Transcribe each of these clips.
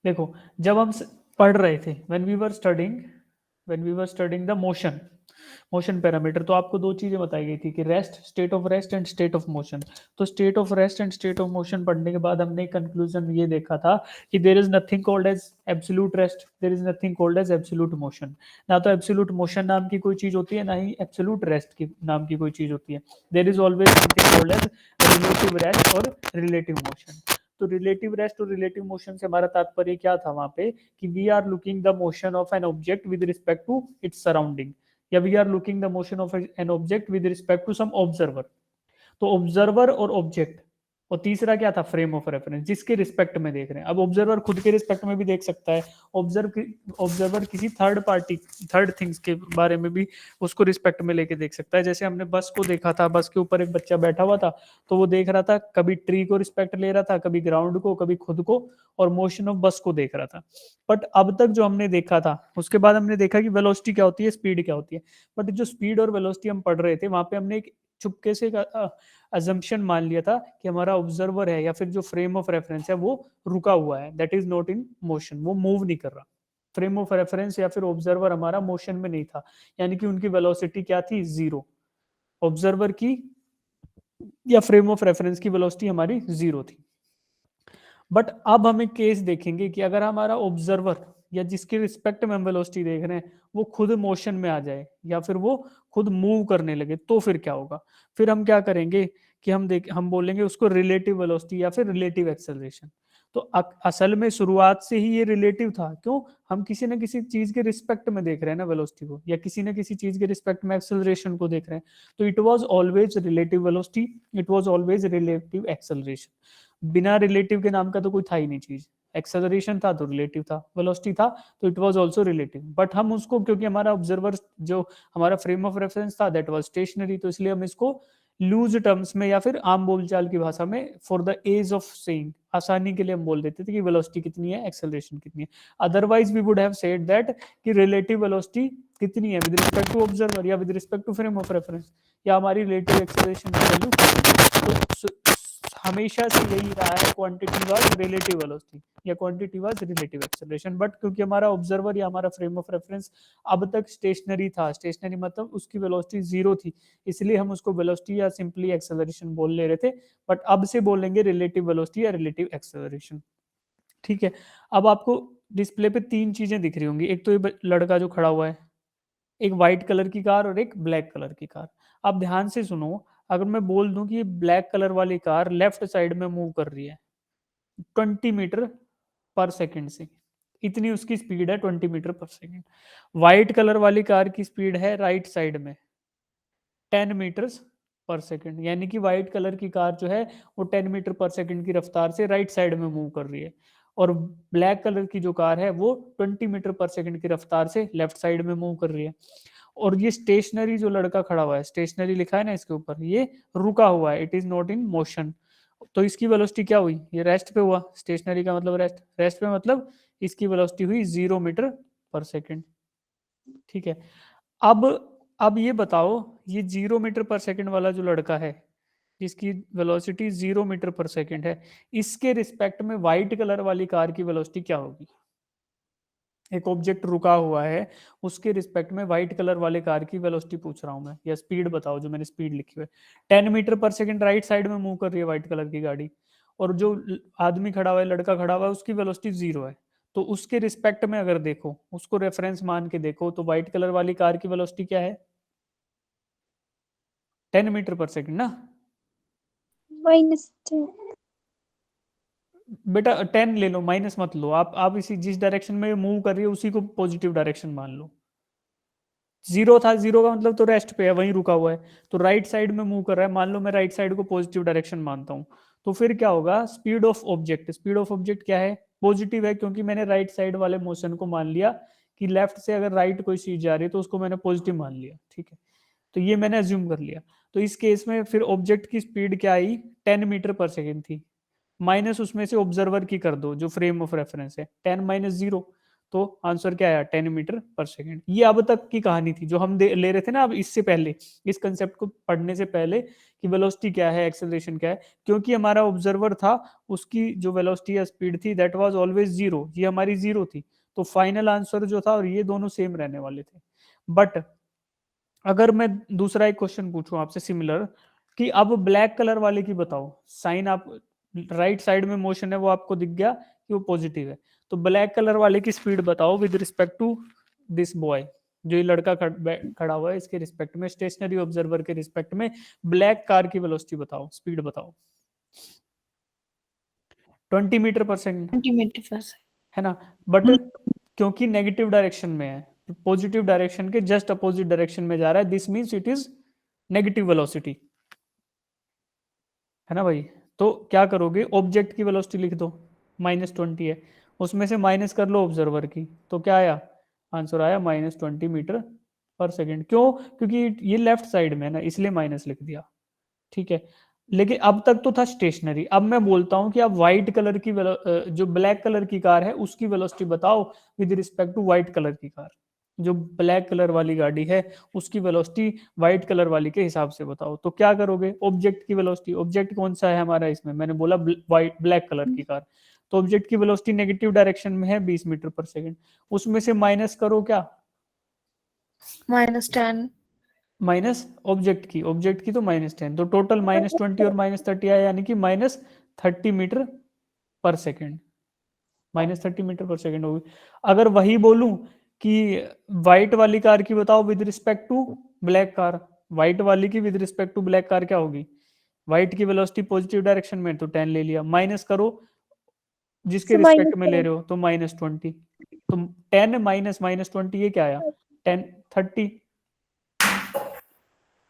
देखो, जब हम पढ़ रहे थे, when we were studying the motion parameter, तो आपको दो चीजें बताई गई थी कि rest, state of rest and state of motion. तो state of rest and state of motion पढ़ने के बाद हमने कंक्लूजन ये देखा था कि there is nothing called as absolute rest, there is nothing called as absolute motion. ना तो एब्सोल्यूट मोशन नाम की कोई चीज होती है, ना ही एब्सोल्यूट रेस्ट की नाम की कोई चीज होती है। There is always something called as relative rest और रिलेटिव मोशन। तो रिलेटिव रेस्ट और रिलेटिव मोशन से हमारा तात्पर्य क्या था वहां पे, कि we are looking the motion of an object with respect to its surrounding, या we are looking the motion of an object with respect to some observer. तो ऑब्जर्वर और ऑब्जेक्ट, और तीसरा क्या था, फ्रेम ऑफ रेफरेंस, जिसके respect में देख रहे हैं। अब ऑब्जर्वर खुद के रिस्पेक्ट में भी देख सकता है, ऑब्जर्वर किसी थर्ड पार्टी, थर्ड थिंग्स के बारे में भी उसको रिस्पेक्ट में लेके देख सकता है। जैसे हमने बस को देखा था, बस के ऊपर एक बच्चा बैठा हुआ था, तो वो देख रहा था, कभी ट्री को रिस्पेक्ट ले रहा था, कभी ग्राउंड को, कभी खुद को, और मोशन ऑफ बस को देख रहा था। बट अब तक जो हमने देखा था, उसके बाद हमने देखा कि वेलोसिटी क्या होती है, स्पीड क्या होती है। बट जो स्पीड और वेलोसिटी हम पढ़ रहे थे, वहां पे हमने एक चुपके से अजम्पशन मान लिया था कि हमारा ऑब्जर्वर है या फिर जो फ्रेम ऑफ रेफरेंस है वो रुका हुआ है, that is not in motion, वो मूव नहीं कर रहा। फ्रेम ऑफ रेफरेंस या फिर ऑब्जर्वर हमारा मोशन में नहीं था, यानी कि उनकी वेलोसिटी क्या थी, जीरो। ऑब्जर्वर की या फ्रेम ऑफ रेफरेंस की वेलोसिटी हमारी जीरो थी। बट अब हम एक केस देखेंगे कि अगर हमारा ऑब्जर्वर या जिसके रिस्पेक्ट में हम वेलोसिटी देख रहे हैं वो खुद मोशन में आ जाए या फिर वो खुद मूव करने लगे, तो फिर क्या होगा। फिर हम क्या करेंगे कि हम बोलेंगे उसको रिलेटिव वेलोसिटी या फिर रिलेटिव एक्सेलरेशन। तो असल में शुरुआत से ही ये रिलेटिव था, क्यों, हम किसी न किसी चीज के रिस्पेक्ट में देख रहे हैं ना वेलोसिटी को, या किसी न किसी चीज के रिस्पेक्ट में एक्सेलरेशन को देख रहे हैं। तो it was always relative velocity, it was always relative acceleration. बिना रिलेटिव के नाम का तो कोई था ही नहीं चीज। एक्सेलरेशन था तो रिलेटिव था, वेलोसिटी था तो it was also relative. But हम उसको, क्योंकि हमारा ऑब्जर्वर जो हमारा फ्रेम ऑफ रेफरेंस था दैट वाज स्टेशनरी, तो इसलिए हम इसको लूज टर्म्स में या फिर आम बोलचाल की भाषा में for the ease of saying, आसानी के लिए हम बोल देते थे कि वेलोसिटी कितनी है, एक्सेलरेशन कितनी है। Otherwise we would have said that कि रिलेटिव वेलोसिटी कितनी है विद रिस्पेक्ट टू ऑब्जर्वर या with respect to frame of reference, या हमारी रिलेटिव एक्सेलरेशन की वैल्यू कितनी है। तो हमेशा से यही रहा है, क्वांटिटी वाज रिलेटिव वेलोसिटी या quantity was relative acceleration. But क्योंकि हमारा ऑब्जर्वर या हमारा फ्रेम ऑफ रेफरेंस अब तक स्टेशनरी था, स्टेशनरी मतलब उसकी वेलोसिटी जीरो थी, इसलिए हम उसको वेलोसिटी या सिंपली एक्सेलरेशन बोल ले रहे थे। बट अब से बोलेंगे रिलेटिव वेलोसिटी या रिलेटिव एक्सेलरेशन। ठीक है। अब आपको डिस्प्ले पे तीन चीजें दिख रही होंगी, एक तो ये लड़का जो खड़ा हुआ है, एक व्हाइट कलर की कार और एक ब्लैक कलर की कार। आप ध्यान से सुनो, अगर मैं बोल दूं कि ब्लैक कलर वाली कार लेफ्ट साइड में मूव कर रही है 20 मीटर पर सेकेंड से, इतनी उसकी स्पीड है 20 metre per second. White colour वाली कार की स्पीड है राइट साइड में 10 मीटर पर सेकेंड, यानी कि व्हाइट कलर की कार जो है वो 10 मीटर पर सेकेंड की रफ्तार से राइट साइड में मूव कर रही है, और ब्लैक कलर की जो कार है वो 20 मीटर पर सेकेंड की रफ्तार से लेफ्ट साइड में मूव कर रही है। और ये स्टेशनरी जो लड़का खड़ा हुआ है, स्टेशनरी लिखा है ना इसके ऊपर, ये रुका हुआ है, it is not in motion. तो इसकी वेलोसिटी क्या हुई, ये रेस्ट पे हुआ, स्टेशनरी का मतलब रेस्ट, रेस्ट पे मतलब इसकी वेलोसिटी हुई 0 मीटर पर सेकेंड। ठीक है। अब अब ये बताओ, ये 0 मीटर पर सेकेंड वाला जो लड़का है जिसकी वेलोसिटी 0 मीटर पर सेकेंड है, इसके रिस्पेक्ट में व्हाइट कलर वाली कार की वेलोसिटी क्या होगी। एक ऑब्जेक्ट रुका हुआ है, उसके रिस्पेक्ट में व्हाइट कलर वाले कार की वेलोसिटी पूछ रहा हूं मैं, या स्पीड बताओ, जो मैंने स्पीड लिखी हुई है। 10 metre per second right side में मूव कर रही है व्हाइट कलर की गाड़ी, और जो आदमी खड़ा हुआ है, लड़का खड़ा हुआ है, उसकी वेलोसिटी जीरो है। तो उसके रिस्पेक्ट में अगर देखो, उसको रेफरेंस मान के देखो, तो व्हाइट कलर वाली कार की वेलोसिटी क्या है, 10 मीटर पर सेकेंड ना। -10। बेटा 10 ले लो, माइनस मत लो, आप इसी जिस डायरेक्शन में मूव कर रही है उसी को पॉजिटिव डायरेक्शन मान लो। जीरो था, जीरो का मतलब तो रेस्ट पे है, वहीं रुका हुआ है, तो राइट साइड में मूव कर रहा है, मान लो मैं राइट साइड को पॉजिटिव डायरेक्शन मानता हूँ। तो फिर क्या होगा, speed of object, speed of object क्या है, पॉजिटिव है, क्योंकि मैंने राइट साइड वाले मोशन को मान लिया कि लेफ्ट से अगर राइट कोई चीज जा रही है तो उसको मैंने पॉजिटिव मान लिया। ठीक है, तो ये मैंने अज्यूम कर लिया। तो इस केस में फिर ऑब्जेक्ट की स्पीड क्या आई, 10 मीटर पर सेकेंड थी, माइनस उसमें से ऑब्जर्वर की कर दो जो फ्रेम ऑफ रेफरेंस है, 10 - 0, तो आंसर क्या आया, 10 मीटर पर सेकेंड। ये अब तक की कहानी थी जो हम ले रहे थे ना, अब इससे पहले, इस कंसेप्ट को पढ़ने से पहले, कि वेलोसिटी क्या है, एक्सेलरेशन क्या है, क्योंकि हमारा ऑब्जर्वर था, उसकी जो वेलोसिटी या स्पीड थी दैट वाज ऑलवेज जीरो, ये हमारी जीरो थी, तो फाइनल आंसर जो था और ये दोनों सेम रहने वाले थे। बट अगर मैं दूसरा एक क्वेश्चन पूछूं आपसे सिमिलर, कि अब ब्लैक कलर वाले की बताओ, साइन आप राइट साइड में मोशन है वो आपको दिख गया कि वो पॉजिटिव है, तो ब्लैक कलर वाले की स्पीड बताओ with respect to this boy, जो ये लड़का खड़ा हुआ है इसके रिस्पेक्ट में, स्टेशनरी ऑब्जर्वर के रिस्पेक्ट में, ब्लैक कार की वेलोसिटी बताओ, स्पीड बताओ। 20 मीटर पर सेकंड, सेंटीमीटर। है ना, बट क्योंकि नेगेटिव डायरेक्शन में है, पॉजिटिव डायरेक्शन के जस्ट अपोजिट डायरेक्शन में जा रहा है, this means it is negative velocity, है ना भाई। तो क्या करोगे, ऑब्जेक्ट की वेलोसिटी लिख दो, -20 है, उसमें से माइनस कर लो ऑब्जर्वर की, तो क्या आया, आंसर आया -20 मीटर पर सेकेंड। क्यों, क्योंकि ये लेफ्ट साइड में है ना, इसलिए माइनस लिख दिया, ठीक है। लेकिन अब तक तो था स्टेशनरी, अब मैं बोलता हूं कि आप व्हाइट कलर की जो ब्लैक कलर की कार है उसकी वेलोसिटी बताओ with respect to white colour की कार, जो ब्लैक कलर वाली गाड़ी है उसकी वेलोसिटी व्हाइट कलर वाली के हिसाब से बताओ, तो क्या करोगे, ऑब्जेक्ट की वेलोसिटी, ऑब्जेक्ट कौन सा है हमारा इसमें, मैंने बोला व्हाइट ब्लैक कलर की कार, तो ऑब्जेक्ट की वेलोसिटी नेगेटिव डायरेक्शन में है 20 मीटर पर सेकेंड, उसमें से माइनस करो क्या, -10। माइनस ऑब्जेक्ट की तो -10, तो टोटल -20 और -30 आया, यानी कि -30 metre per second, -30 metre per second होगी। अगर वही बोलूं कि व्हाइट वाली कार की बताओ with respect to black car, white वाली की with respect to black car क्या होगी, व्हाइट की वेलोसिटी पॉजिटिव डायरेक्शन में तो 10 ले लिया, माइनस करो जिसके से माइनस रिस्पेक्ट में ले करें। रहे हो तो -20, तो 10 माइनस -20 ये क्या आया, 10, 30,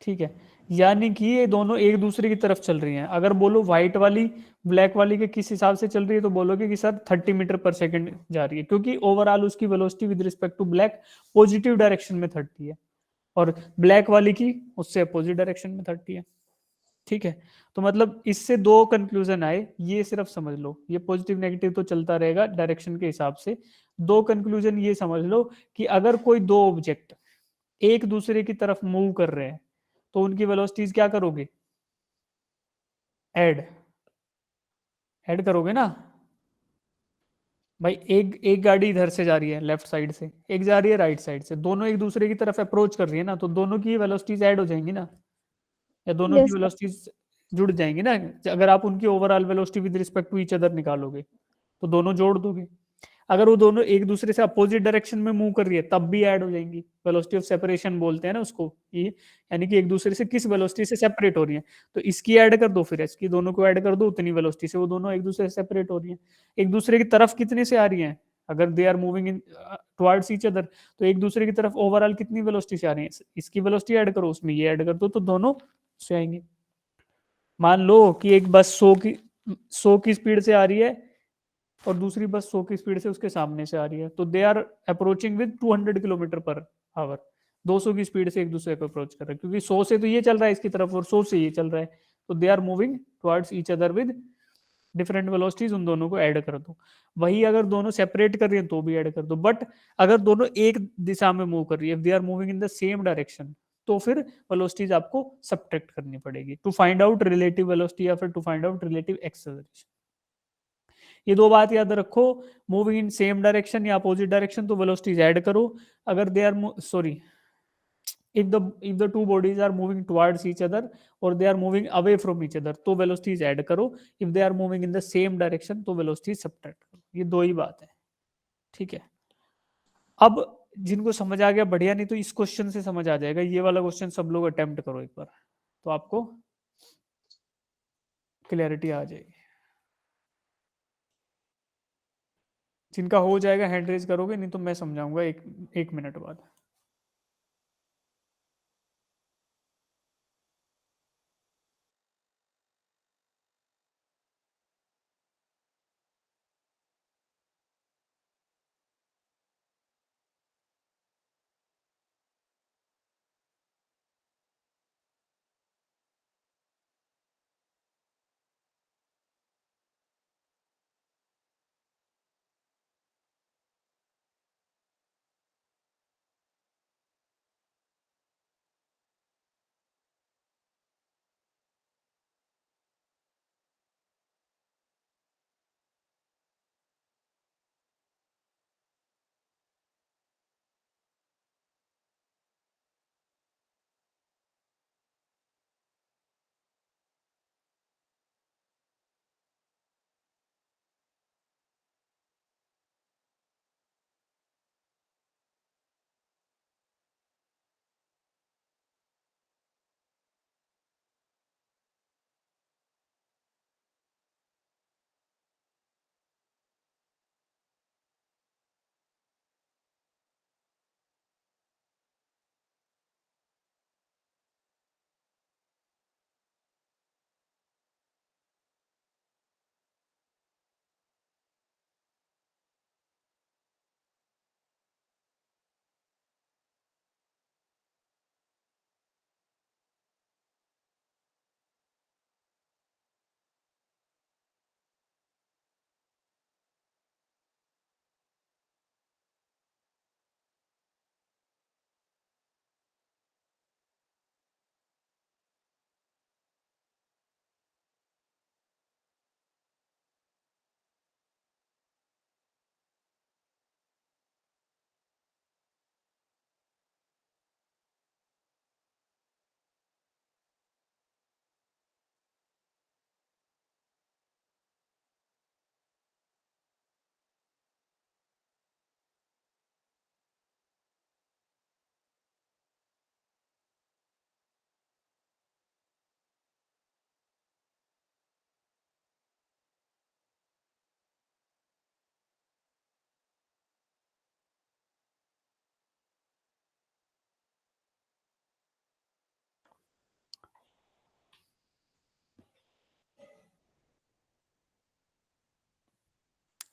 ठीक है। यानी कि ये दोनों एक दूसरे की तरफ चल रही हैं, अगर बोलो व्हाइट वाली ब्लैक वाली के किस हिसाब से चल रही है, तो बोलोगे कि सर 30 मीटर पर सेकेंड जा रही है, क्योंकि ओवरऑल उसकी velocity with respect to black positive direction में 30 है, और ब्लैक वाली की उससे अपोजिट डायरेक्शन में 30 है, ठीक है। तो मतलब इससे दो कंक्लूजन आए, ये सिर्फ समझ लो, ये पॉजिटिव नेगेटिव तो चलता रहेगा डायरेक्शन के हिसाब से, दो कंक्लूजन ये समझ लो कि अगर कोई दो ऑब्जेक्ट एक दूसरे की तरफ मूव कर रहे हैं तो उनकी वेलोसिटीज क्या करोगे, ऐड ऐड करोगे ना भाई, एक एक गाड़ी इधर से जा रही है लेफ्ट साइड से, एक जा रही है राइट साइड से, दोनों एक दूसरे की तरफ अप्रोच कर रही है ना, तो दोनों की वेलोसिटीज ऐड हो जाएंगी ना, या दोनों की यस। वेलोसिटीज जुड़ जाएंगी ना, अगर आप उनकी overall velocity with respect to each other निकालोगे तो दोनों जोड़ दोगे, अगर वो दोनों एक दूसरे से अपोजिट डायरेक्शन में मूव कर रही है तब भी ऐड हो जाएंगी, वेलोसिटी ऑफ सेपरेशन बोलते हैं ना उसको, ये यानी कि एक दूसरे से किस वेलोसिटी से सेपरेट हो रही है, तो इसकी ऐड कर दो, फिर इसकी, दोनों को ऐड कर दो, उतनी वेलोसिटी से वो दोनों एक दूसरे से सेपरेट हो रही है, एक दूसरे की तरफ कितने से आ रही हैं, अगर they are moving in towards each other, तो एक दूसरे की तरफ ओवरऑल कितनी वेलोसिटी से आ रही है, इसकी वेलोसिटी ऐड करो, उसमें ये ऐड कर दो, तो दोनों से आएंगे। मान लो कि एक बस 100 की स्पीड से आ रही है और दूसरी बस 100 की स्पीड से उसके सामने से आ रही है, तो they are approaching with 200 kilometre per hour, 200 की स्पीड से एक दूसरे को अप्रोच कर रहे हैं, क्योंकि 100 से तो ये चल रहा है इसकी तरफ और 100 से ये चल रहा है, तो they are moving towards each other with different velocities, उन दोनों को ऐड कर दो। वही अगर दोनों सेपरेट कर रही है तो भी ऐड कर दो, बट अगर दोनों एक दिशा में मूव कर रही है, they are moving in the same direction, तो फिर वेलोसिटीज आपको सब्ट्रैक्ट करनी पड़ेगी to find out relative velocity या फिर to find out relative acceleration. ये दो बात याद रखो, मूविंग इन सेम डायरेक्शन या अपोजिट डायरेक्शन तो वेलोसिटीज ऐड करो, अगर they are sorry, if the two bodies are moving towards each other or they are moving away from each other तो velocities ऐड करो, if they are moving in the same direction तो velocities subtract करो, ये दो ही बात है, ठीक है। अब जिनको समझ आ गया बढ़िया, नहीं तो इस क्वेश्चन से समझ आ जाएगा, ये वाला क्वेश्चन सब लोग अटेम्प्ट करो एक बार, तो आपको क्लैरिटी आ जाएगी, जिनका हो जाएगा हैंड रेज करोगे, नहीं तो मैं समझाऊंगा एक मिनट बाद।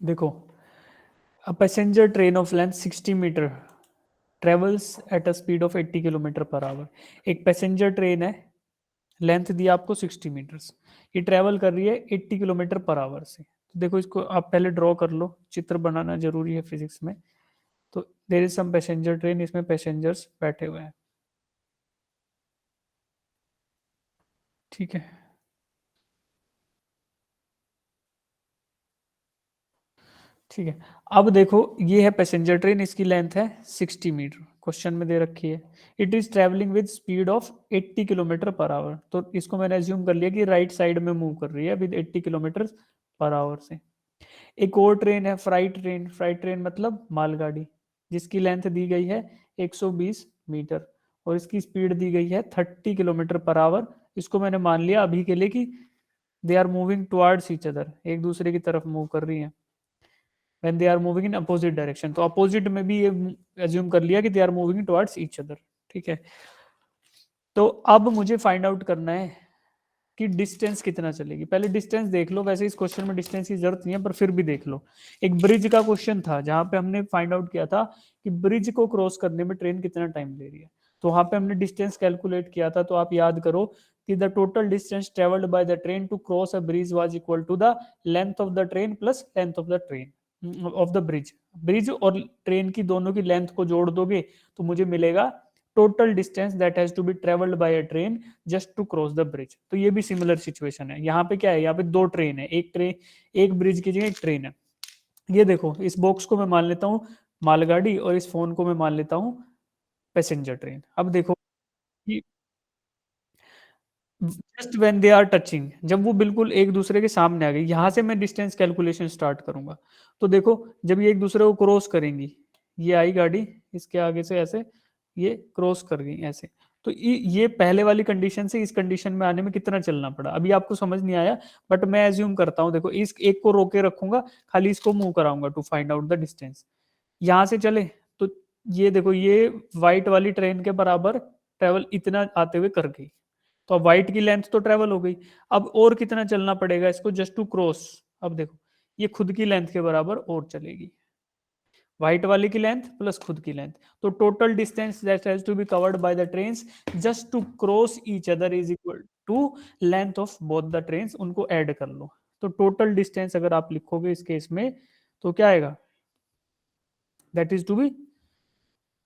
देखो, a passenger train of length 60 metre travels at a speed of 80 kilometre per hour. एक पैसेंजर ट्रेन है, लेंथ दिया आपको 60 मीटर्स, ये ट्रेवल कर रही है 80 किलोमीटर पर आवर से। तो देखो, इसको आप पहले ड्रॉ कर लो, चित्र बनाना जरूरी है फिजिक्स में। तो there is some passenger train, इसमें पैसेंजर्स बैठे हुए हैं, ठीक है। ठीक है, अब देखो, ये है पैसेंजर ट्रेन, इसकी लेंथ है 60 मीटर, क्वेश्चन में दे रखी है। It is travelling with speed of 80 kilometre per our. तो इसको मैंने एज्यूम कर लिया कि राइट साइड में मूव कर रही है विद 80 किलोमीटर पर आवर से। एक और ट्रेन है फ्राइट ट्रेन, फ्राइट ट्रेन मतलब मालगाड़ी, जिसकी लेंथ दी गई है 120 मीटर और इसकी स्पीड दी गई है 30 किलोमीटर पर आवर। इसको मैंने मान लिया अभी के लिए कि they are moving towards each other, एक दूसरे की तरफ मूव कर रही हैं। When they are moving in opposite direction, तो अपोजिट में भी ये एज्यूम कर लिया कि they are moving towards each other, ठीक है। तो अब मुझे फाइंड आउट करना है कि डिस्टेंस कितना चलेगी। पहले डिस्टेंस देख लो, वैसे इस क्वेश्चन में डिस्टेंस की जरूरत नहीं है, पर फिर भी देख लो। एक ब्रिज का क्वेश्चन था जहां पे हमने फाइंड आउट किया था कि ब्रिज को क्रॉस करने में ट्रेन कितना टाइम ले रही है। तो वहां पे हमने डिस्टेंस कैलकुलेट किया था, तो आप याद करो कि the total distance travelled by the train to cross a bridge was equal to the length of the train plus length of the train of the bridge. Bridge और ट्रेन की दोनों की लेंथ को जोड़ दोगे तो मुझे मिलेगा total distance that has to be travelled by a train just to cross the bridge. तो ये भी सिमिलर सिचुएशन है। यहाँ पे क्या है, यहाँ पे दो ट्रेन है, एक ट्रेन, एक ब्रिज की जगह एक ट्रेन है। ये देखो, इस बॉक्स को मैं मान लेता हूँ मालगाड़ी और इस फोन को मैं मान लेता हूँ पैसेंजर ट्रेन। अब देखो कि just when they are touching, जब वो बिल्कुल एक दूसरे के सामने आ गई, यहां से मैं डिस्टेंस कैलकुलेशन स्टार्ट करूंगा। तो देखो, जब ये एक दूसरे को क्रॉस करेंगी, ये आई गाड़ी इसके आगे से ऐसे, ये क्रॉस कर गई ऐसे, तो ये पहले वाली कंडीशन से इस कंडीशन में आने में कितना चलना पड़ा, अभी आपको समझ नहीं आया, बट मैं एज्यूम करता हूँ। देखो, इस एक को रोके रखूंगा, खाली इसको मूव कराऊंगा to find out the distance. यहां से चले तो ये देखो, ये व्हाइट वाली ट्रेन के बराबर ट्रेवल इतना आते हुए कर गई, तो अब व्हाइट की लेंथ तो ट्रेवल हो गई। अब और कितना चलना पड़ेगा इसको जस्ट टू क्रॉस। अब देखो, ये खुद की लेंथ के बराबर और चलेगी, व्हाइट वाले की लेंथ प्लस खुद की लेंथ। तो total distance that has to be covered by the trains just to cross each other is equal to length of both the trains. उनको ऐड कर लो, तो टोटल डिस्टेंस अगर आप लिखोगे इस केस में तो क्या आएगा, that is to be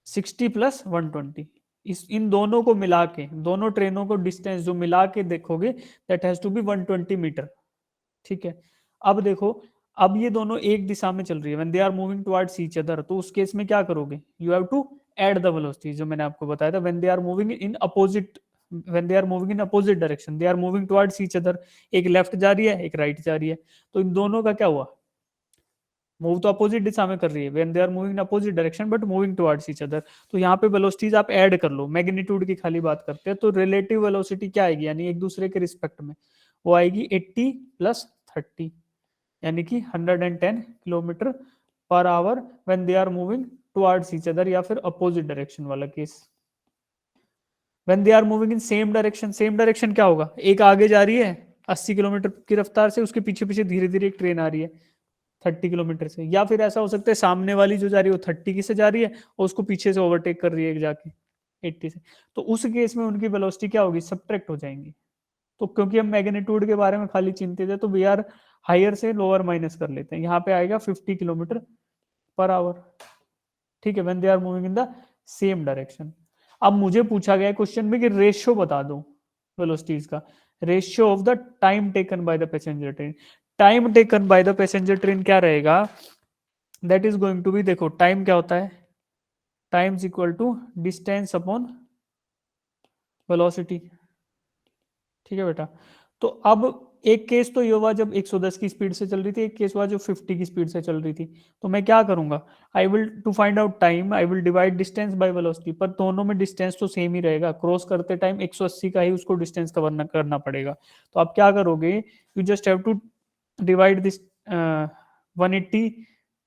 60 plus 120। इस इन दोनों को मिला के, दोनों ट्रेनों को डिस्टेंस जो मिला के देखोगे that has to be 120 metre, ठीक है। अब देखो, अब ये दोनों एक दिशा में चल रही है, when they are moving towards each other, तो उस केस में क्या करोगे, you have to add the velocity, जो मैंने आपको बताया था, when they are moving in opposite, when they are moving in opposite direction, they are moving towards each other, एक लेफ्ट जा रही है एक राइट जा रही है, तो इन दोनों का क्या हुआ, मूव तो अपोजिट दिशा में कर रही है, when they are moving in opposite direction but moving towards each other. तो यहाँ पे वेलोसिटीज आप ऐड कर लो, मैग्नीट्यूड की खाली बात करते हैं, तो रिलेटिव वेलोसिटी क्या आएगी, यानी एक दूसरे के रिस्पेक्ट में, वो आएगी 80 प्लस 30, यानी कि 110 kilometre per hour when they are moving towards each other, या फिर अपोजिट डायरेक्शन वाला case. When they are moving in same direction, same direction क्या होगा, एक आगे जा रही है 80 किलोमीटर की रफ्तार से, उसके पीछे पीछे धीरे धीरे एक ट्रेन आ रही है 30 किलोमीटर से, या फिर ऐसा हो सकता है सामने वाली जो जा रही है वो 30 की से जा रही है और उसको पीछे से ओवरटेक कर रही है जाके 80 से। तो उस केस में उनकी वेलोसिटी क्या होगी, सब्ट्रैक्ट हो जाएंगी। तो क्योंकि हम मैग्नीट्यूड के बारे में खाली चिंतित है, तो वी आर हायर से लोअर माइनस कर लेते हैं, यहाँ पे आएगा 50 किलोमीटर पर आवर, ठीक है, when they are moving in the same direction. अब मुझे पूछा गया क्वेश्चन में कि रेशियो बता दो वेलोसिटीज का, ratio of the time taken by the passenger train. Time taken by the passenger train क्या रहेगा, that is going to be, देखो टाइम क्या होता है, times equal to distance upon velocity, ठीक है बेटा। तो अब एक केस तो ये हुआ जब 110 की स्पीड से चल रही थी, एक केस हुआ जो 50 की स्पीड से चल रही थी। तो मैं क्या करूंगा, I will to find out time I will divide distance by velocity, पर दोनों में डिस्टेंस तो सेम ही रहेगा, क्रॉस करते टाइम 180 का ही उसको डिस्टेंस कवर करना पड़ेगा। तो आप क्या करोगे, you just have to divide this 180,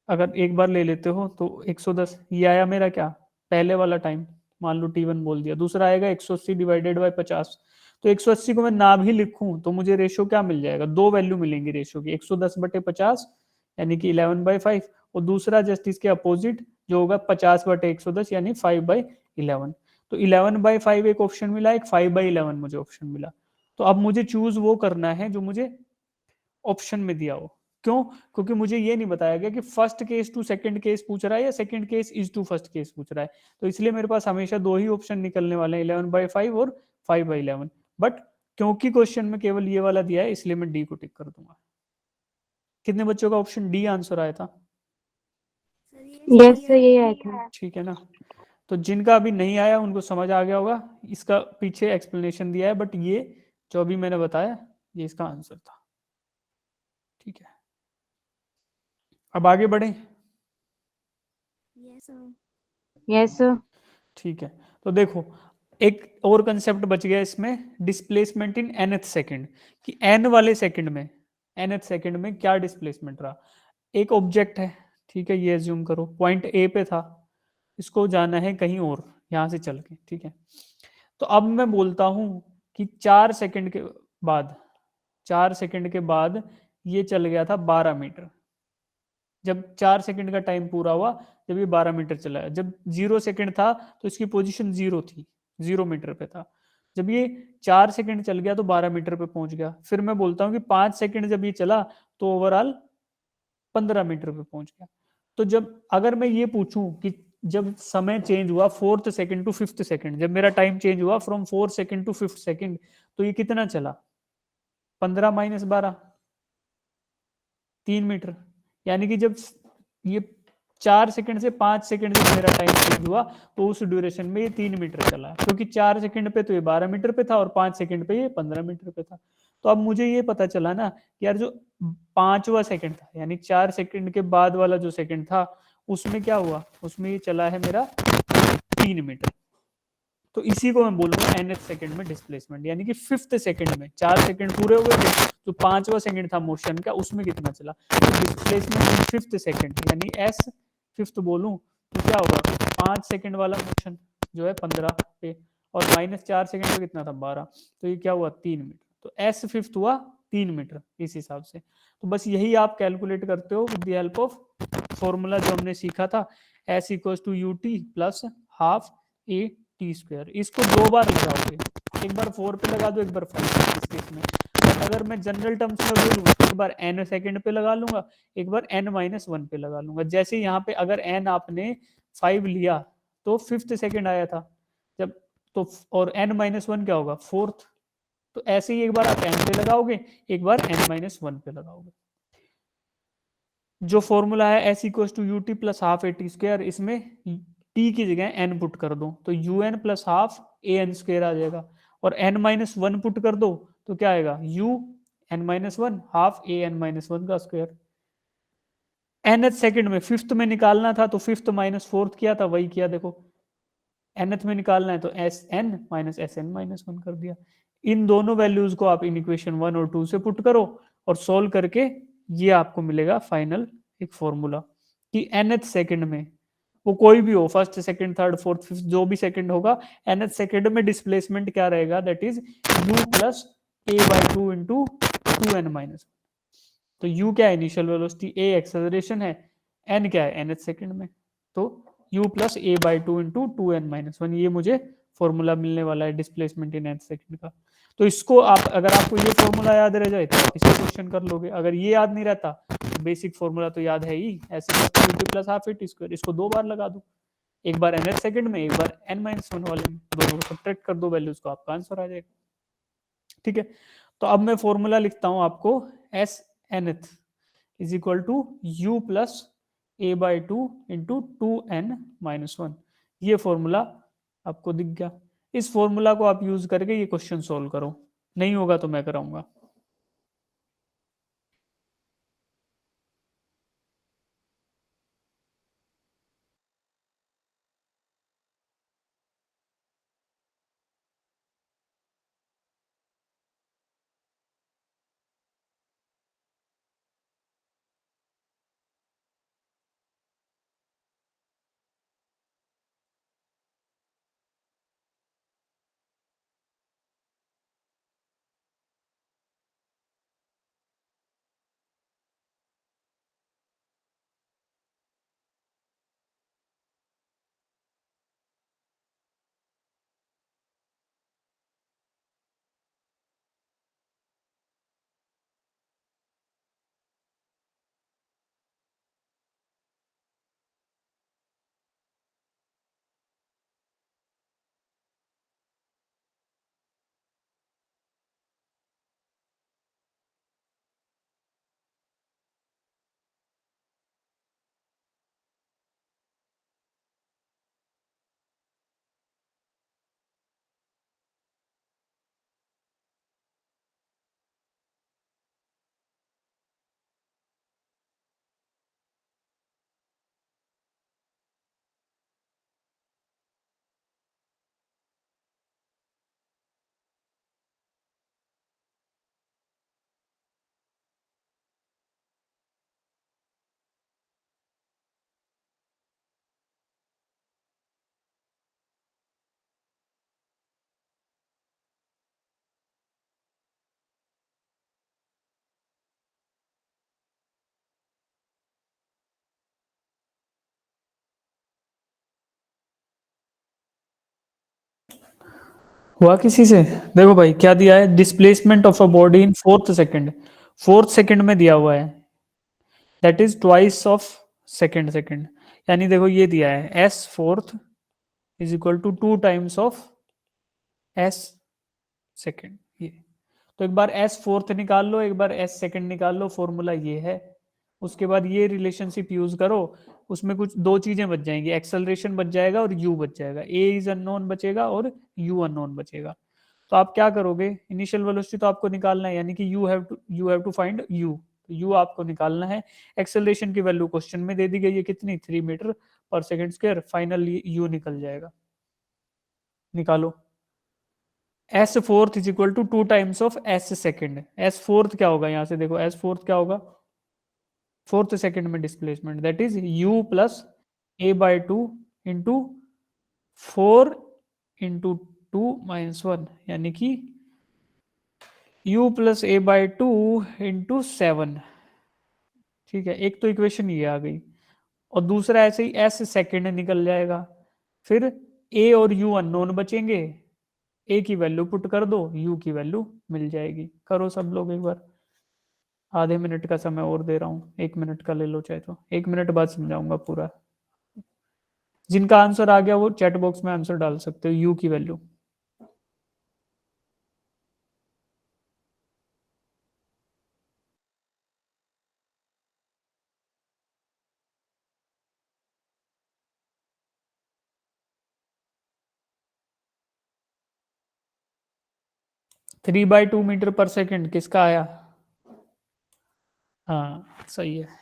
अगर एक बार ले लेते हो तो 110, ये आया मेरा क्या, पहले वाला टाइम, मान लो T1 बोल दिया, दूसरा आएगा 180 डिवाइडेड बाय 50। तो 180 को मैं ना भी लिखूं तो मुझे रेशियो क्या मिल जाएगा, दो वैल्यू मिलेंगी रेशियो की, 110/50 यानी कि 11/5, और दूसरा जस्ट इसके अपोजिट जो होगा 50/110 यानी 5/11। तो 11/5 एक ऑप्शन मिला, एक 5/11 मुझे ऑप्शन मिला। तो अब मुझे चूज वो करना है जो मुझे ऑप्शन में दिया हो। क्यों? क्योंकि मुझे ये नहीं बताया गया कि first case to second case पूछ रहा है या second case is to first case पूछ रहा है। तो इसलिए मेरे पास हमेशा दो ही ऑप्शन निकलने वाले हैं, 11/5 और 5/11। बट क्योंकि क्वेश्चन में केवल ये वाला दिया है, इसलिए मैं डी को टिक कर दूंगा। कितने बच्चों का ऑप्शन डी आंसर आया था? यस सर, यही आया था। ठीक है ना। तो जिनका अभी नहीं आया उनको समझ आ गया होगा, इसका पीछे एक्सप्लेनेशन दिया है, बट ये जो अभी मैंने बताया ये इसका आंसर था। ठीक है, अब आगे बढ़े। Yes sir. ठीक है, तो देखो एक और कंसेप्ट बच गया इसमें, डिस्प्लेसमेंट इन nth सेकंड, कि n वाले सेकंड में, nth सेकंड में क्या डिस्प्लेसमेंट रहा। एक ऑब्जेक्ट है, ठीक है, ये एज्यूम करो पॉइंट ए पे था, इसको जाना है कहीं और यहां से चल के, ठीक है। तो अब मैं बोलता हूं कि 4 सेकंड के बाद, 4 सेकंड के बाद ये चल गया था 12 मीटर। जब 4 सेकंड का टाइम पूरा हुआ, जब ये 12 मीटर चला, जब 0 सेकंड था तो इसकी पोजीशन 0 थी, 0 मीटर पे था। जब ये 4 सेकंड चल गया तो 12 मीटर पे पहुंच गया। फिर मैं बोलता हूँ कि 5 सेकंड जब ये चला तो ओवरऑल 15 मीटर पे पहुंच गया। तो जब अगर मैं ये पूछूं कि जब समय चेंज हुआ 4th second to 5th second, जब मेरा टाइम चेंज हुआ from 4 second to 5th second, तो ये कितना चला? 15 - 12, 3 मीटर। यानी कि जब ये 4 सेकंड से 5 सेकंड जब मेरा टाइम चेंज हुआ तो उस ड्यूरेशन में ये 3 मीटर चला, क्योंकि 4 सेकंड पे तो ये 12 मीटर पे था और 5 सेकंड पे ये 15 मीटर पे था। तो अब मुझे ये पता चला ना कि यार जो 5वां सेकंड था, यानी 4 सेकंड के बाद वाला जो सेकंड था, उसमें क्या हुआ, उसमें ये चला है मेरा 3 मीटर। तो इसी को मैं बोलूंगा nth सेकंड में डिस्प्लेसमेंट, यानी कि 5th सेकंड में 4 सेकंड पूरे हुए थे, तो 5वां सेकंड था मोशन का, उसमें कितना चला। तो डिस्प्लेसमेंट इन 5th सेकंड यानी एस फिफ्थ बोलूं तो क्या होगा, 5 सेकंड वाला मोशन जो है 15 पे, और -4 सेकंड पे कितना था 12, तो ये क्या हुआ 3 मीटर। तो एस फिफ्थ हुआ 3 मीटर इस हिसाब से। तो बस यही आप कैलकुलेट करते हो with the help of formula जो हमने सीखा था, S equals to U T plus half A T square. इसको 2 बार लगाओगे, एक बार 4 पे लगा दो, एक बार 5 पे इस केस में। बट अगर मैं जनरल टर्म्स में बोलूँ तो एक बार n सेकंड पे लगा लूंगा, एक बार n-1 पे लगा लूंगा। जैसे यहाँ पे अगर n आपने 5 लिया तो 5th सेकंड आया था जब, तो और n-1 क्या होगा 4th। तो ऐसे ही एक बार आप n पे लगाओगे, एक बार n-1 पे लगाओगे। जो फॉर्मूला है S equal to U T plus half A T square, इसमें टी की जगह एन पुट कर दो तो U N plus half A N square आ जाएगा, और n-1 पुट कर दो तो क्या आएगा you n-1 half A n-1 का स्क्वायर। nth सेकंड में फिफ्थ में निकालना था तो फिफ्थ माइनस फोर्थ किया था, वही किया देखो। nth में निकालना है तो S N minus S N minus one कर दिया। इन दोनों वैल्यूज को आप इन इक्वेशन 1 और 2 से पुट करो और सोल्व करके ये आपको मिलेगा फाइनल एक फॉर्मूला कि nth सेकंड में, वो कोई भी हो, first second third fourth fifth जो भी सेकंड होगा, nth सेकंड में डिस्प्लेसमेंट क्या रहेगा, that is u plus A by two into two N minus. तो u क्या है इनिशियल वेलोसिटी, a एक्सेलरेशन है, n क्या है nth सेकंड में, तो u plus A by two into two N minus one, ये मुझे फॉर्मूला मिलने वाला है डिस्प्लेसमेंट इन nth सेकंड का। तो इसको आप, अगर आपको ये फॉर्मूला याद रह जाए तो आप इसको क्वेश्चन कर लोगे, अगर ये याद नहीं रहता तो बेसिक फॉर्मूला तो याद है ही, ऐसे plus half A T square, इसको 2 बार लगा दो, एक बार nth सेकंड में, एक बार n-1 वाले में, दोनों को सब्ट्रैक्ट कर दो वैल्यूज को, आपका आंसर आ जाएगा। ठीक है, तो अब मैं फॉर्मूला लिखता हूं आपको, S nth is equal to you plus A by two into two N minus one. ये फॉर्मूला आपको दिख गया। इस फॉर्मूला को आप यूज करके ये क्वेश्चन सोल्व करो, नहीं होगा तो मैं कराऊंगा। हुआ किसी से? देखो भाई क्या दिया है, displacement of a body in fourth second, fourth second में दिया हुआ है, that is twice of second, यानी देखो ये दिया है S fourth is equal to 2 times of S second. ये तो एक बार एस फोर्थ निकाल लो, एक बार एस सेकंड निकाल लो, फॉर्मूला ये है। उसके बाद ये रिलेशनशिप यूज करो, उसमें कुछ दो चीजें बच जाएंगी, एक्सेलरेशन बच जाएगा और यू बच जाएगा, ए इज अननोन बचेगा और यू अननोन बचेगा। तो आप क्या करोगे, इनिशियल वेलोसिटी तो आपको निकालना है, यानी कि you have to find U, तो यू आपको निकालना है। एक्सेलरेशन की वैल्यू क्वेश्चन में दे दी गई है कितनी, 3 metre per second square, finally you निकल जाएगा, निकालो। S fourth is equal to 2 times of S second, S fourth क्या होगा यहाँ से देखो, एस फोर्थ क्या होगा, फोर्थ सेकंड में displacement, that is U plus A by two into 4 into 2 - 1, यानी कि u plus A by two into 7। ठीक है, एक तो इक्वेशन ये आ गई, और दूसरा ऐसे ही एस सेकंड निकल जाएगा। फिर ए और यू अननोन बचेंगे, ए की वैल्यू पुट कर दो, यू की वैल्यू मिल जाएगी। करो सब लोग एक बार, आधे मिनट का समय और दे रहा हूँ, 1 मिनट का ले लो चाहे, तो 1 मिनट बाद समझाऊंगा पूरा। जिनका आंसर आ गया वो चैट बॉक्स में आंसर डाल सकते हो, यू की value. Three by two metre per second किसका आया? हाँ सही है।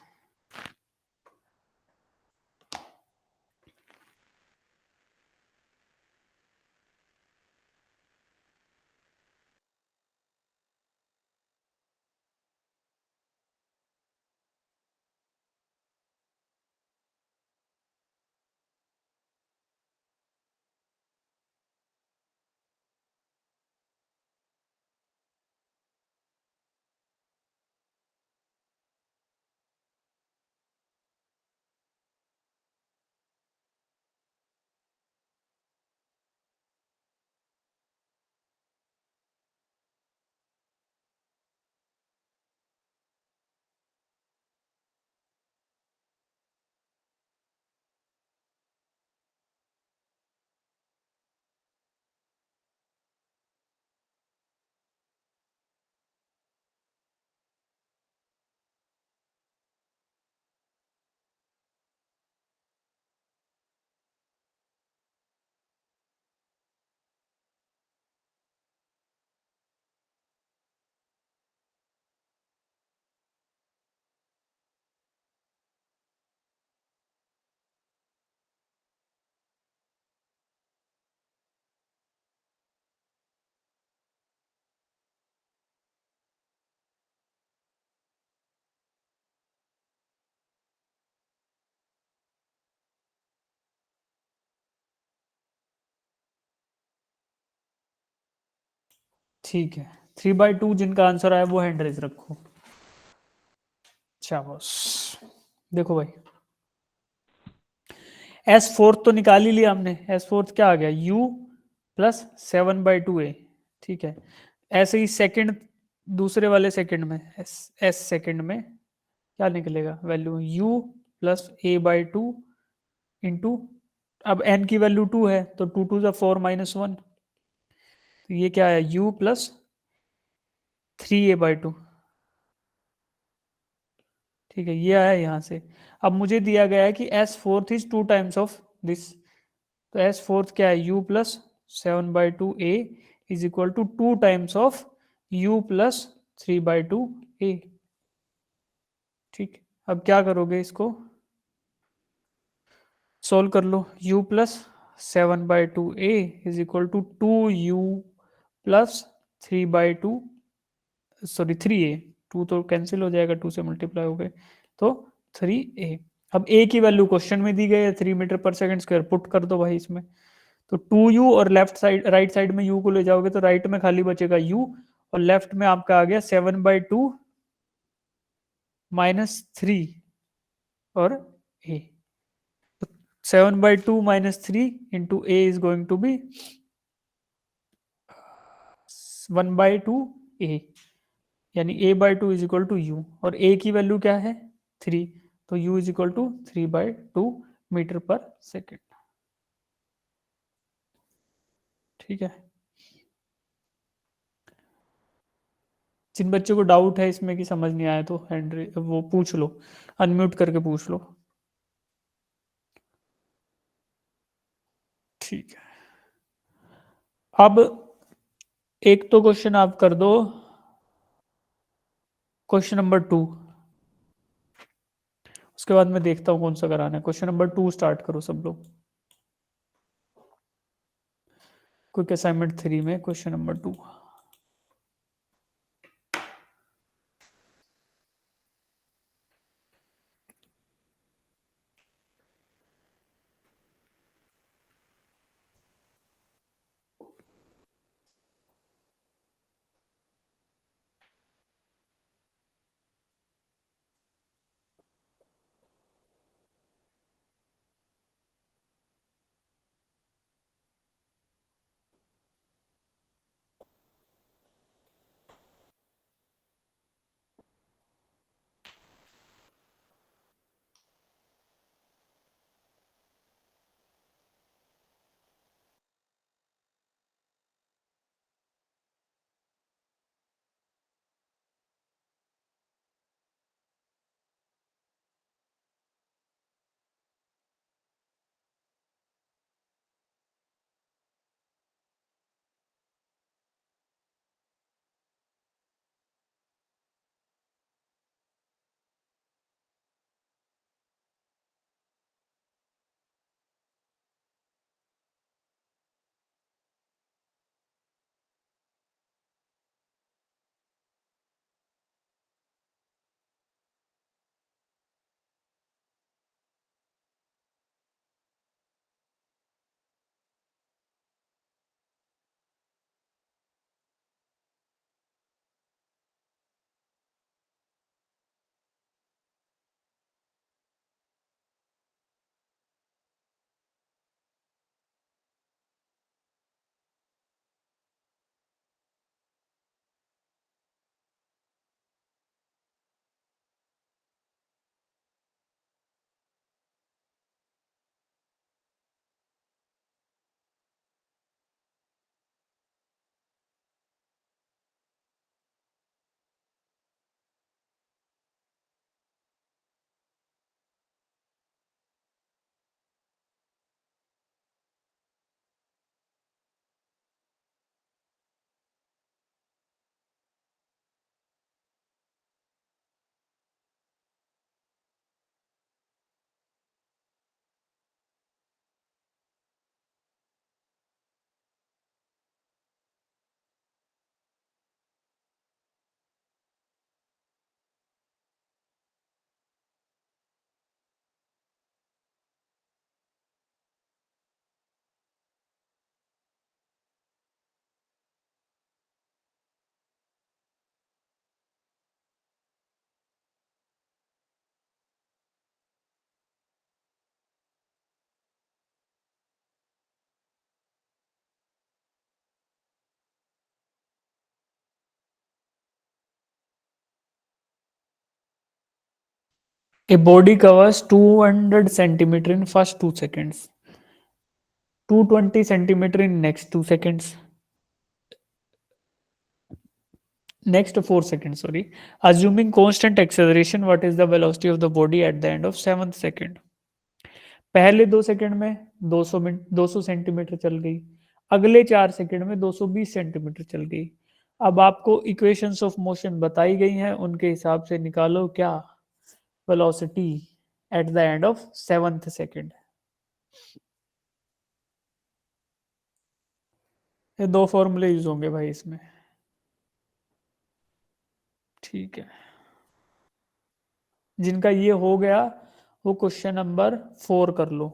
ठीक है, 3/2 जिनका आंसर आया वो हैंड रेज रखो। शाबाश। देखो भाई, एस फोर्थ तो निकाल ही लिया हमने, एस फोर्थ क्या आ गया, यू प्लस 7/2 ए। ठीक है, ऐसे ही सेकंड, दूसरे वाले सेकंड में, एस सेकंड में क्या निकलेगा value, you plus a/2 into, अब n की वैल्यू 2 है तो 2 2 4 - 1, तो ये क्या है, u प्लस 3a/2। ठीक है, ये आया यहाँ से। अब मुझे दिया गया है कि s fourth is 2 times of this, तो एस फोर्थ क्या है, u plus 7/2 a is equal to 2 times of u plus 3/2 a। ठीक, अब क्या करोगे, इसको सोल्व कर लो, u plus 7/2 a is equal to 2u plus 3/2, sorry 3a, 2 तो कैंसिल हो जाएगा, 2 से मल्टीप्लाई हो गए, तो 3a। अब a की वैल्यू क्वेश्चन में दी गई है, 3 metre per second square, put कर दो भाई इसमें, तो 2u, और लेफ्ट साइड राइट साइड में u को ले जाओगे तो राइट में खाली बचेगा u, और लेफ्ट में आपका आ गया 7/2 -3 और a। 7/2 - 3 into a is going to be 1/2 a, यानी a/2 is equal to u, और a की वैल्यू क्या है 3, तो u is equal to 3/2 metre per second. ठीक है, जिन बच्चों को डाउट है इसमें कि समझ नहीं आया तो हैंड वो पूछ लो, अनम्यूट करके पूछ लो। ठीक है, अब एक तो क्वेश्चन आप कर दो, क्वेश्चन नंबर 2, उसके बाद मैं देखता हूँ कौन सा कराना है। क्वेश्चन नंबर 2 स्टार्ट करो सब लोग, क्विक असाइनमेंट 3 में question number 2। A body covers 200 centimeter in first 2 seconds, 220 centimeter in next 2 seconds, next 4 seconds, sorry. Assuming constant acceleration, what is the velocity of the body at the end of 7th second? पहले 2 second में 200 centimetre चल गई, अगले 4 second में 220 centimetre चल गई। अब आपको इक्वेशंस ऑफ मोशन बताई गई हैं, उनके हिसाब से निकालो क्या velocity at the end of 7th second. ये दो फॉर्मूले यूज होंगे भाई इसमें। ठीक है, जिनका ये हो गया वो क्वेश्चन नंबर 4 कर लो,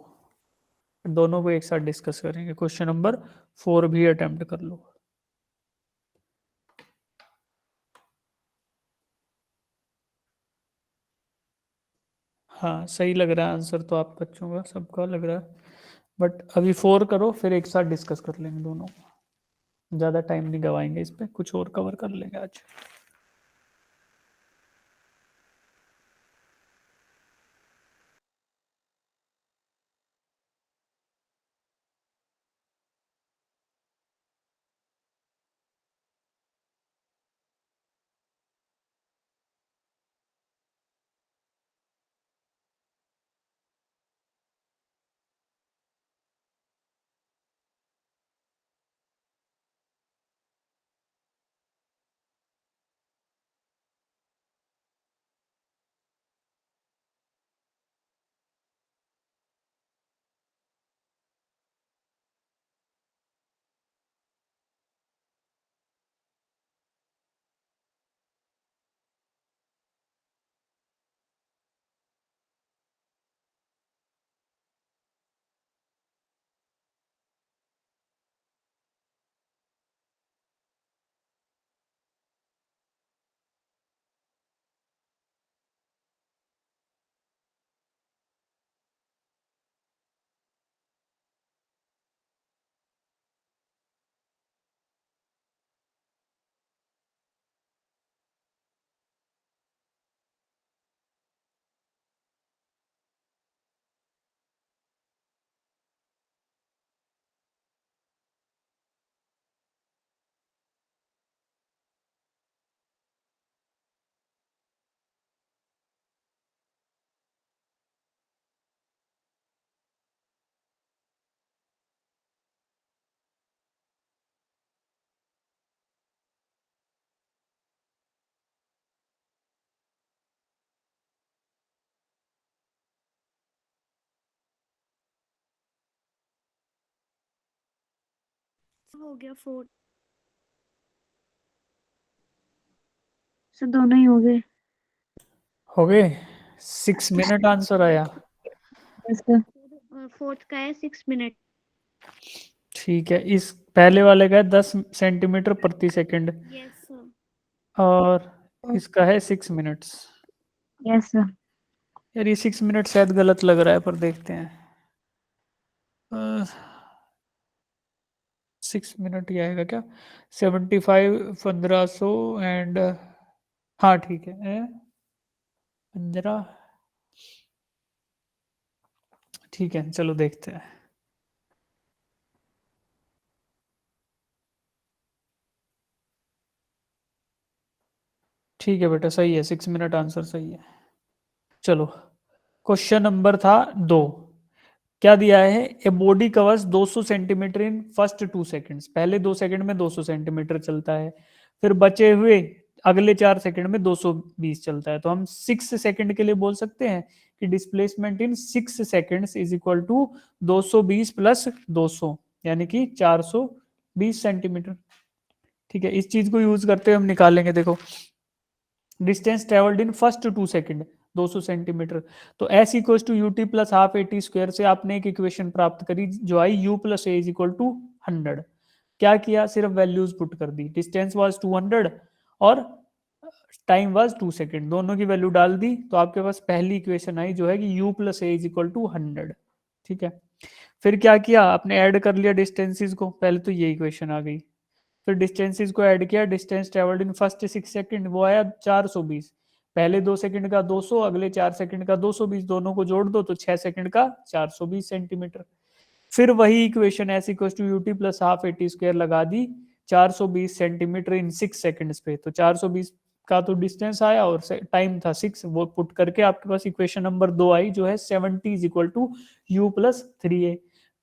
दोनों को एक साथ डिस्कस करेंगे। क्वेश्चन नंबर 4 भी अटेम्प्ट कर लो। हाँ सही लग रहा है आंसर तो आप बच्चों का सबका लग रहा है, बट अभी 4 करो फिर एक साथ डिस्कस कर लेंगे दोनों। ज़्यादा टाइम नहीं गवाएंगे इस पे, कुछ और कवर कर लेंगे आज। हो गया 4। सर दोनों ही हो गए। हो गए। 6 मिनट आंसर आया। Yes sir. फोर्थ का है 6 मिनट। ठीक है, इस पहले वाले का है 10 सेंटीमीटर प्रति सेकंड, यस सर। और इसका है 6 मिनट्स। Yes sir. यार ये 6 मिनट शायद गलत लग रहा है, पर देखते हैं। 6 मिनट ही आएगा क्या? 75, 1500 एंड, हाँ ठीक है, 15। ठीक है, चलो देखते हैं। ठीक है बेटा, सही है, 6 मिनट आंसर सही है। चलो, क्वेश्चन नंबर था 2। क्या दिया है? A body covers 200 centimetre in first 2 seconds. पहले 2 सेकंड में 200 सेंटीमीटर चलता है, फिर बचे हुए अगले 4 सेकंड में 220 चलता है। तो हम 6 सेकंड के लिए बोल सकते हैं कि displacement in 6 seconds is equal to 220 plus 200, यानी कि 420 सेंटीमीटर। ठीक है, इस चीज को यूज करते हुए हम निकालेंगे। देखो, distance travelled in first 2 second 200 centimetre, तो S equal to U T plus half A T square से आपने एक इक्वेशन प्राप्त करी जो आई U plus A is equal to 100। क्या किया? सिर्फ वैल्यूज पुट कर दी। डिस्टेंस वाज 200 और टाइम वाज 2 सेकंड, दोनों की वैल्यू डाल दी, तो आपके पास पहली इक्वेशन आई जो है कि u plus A is equal to 100। ठीक है, फिर क्या किया आपने? ऐड कर लिया डिस्टेंसेस को। पहले तो ये इक्वेशन आ गई, फिर डिस्टेंसेस को ऐड किया। Distance travelled in first 6 second वो आया 420। पहले 2 सेकंड का 200, अगले 4 सेकंड का 220, दोनों को जोड़ दो तो 6 सेकंड का 420 सेंटीमीटर। फिर वही equation s equal to U T plus half A T square लगा दी 420 सेंटीमीटर इन 6 सेकंड्स पे, तो 420 का तो डिस्टेंस आया और टाइम था 6, वो पुट करके आपके पास इक्वेशन नंबर 2 आई जो है 70 is equal to you plus 3a।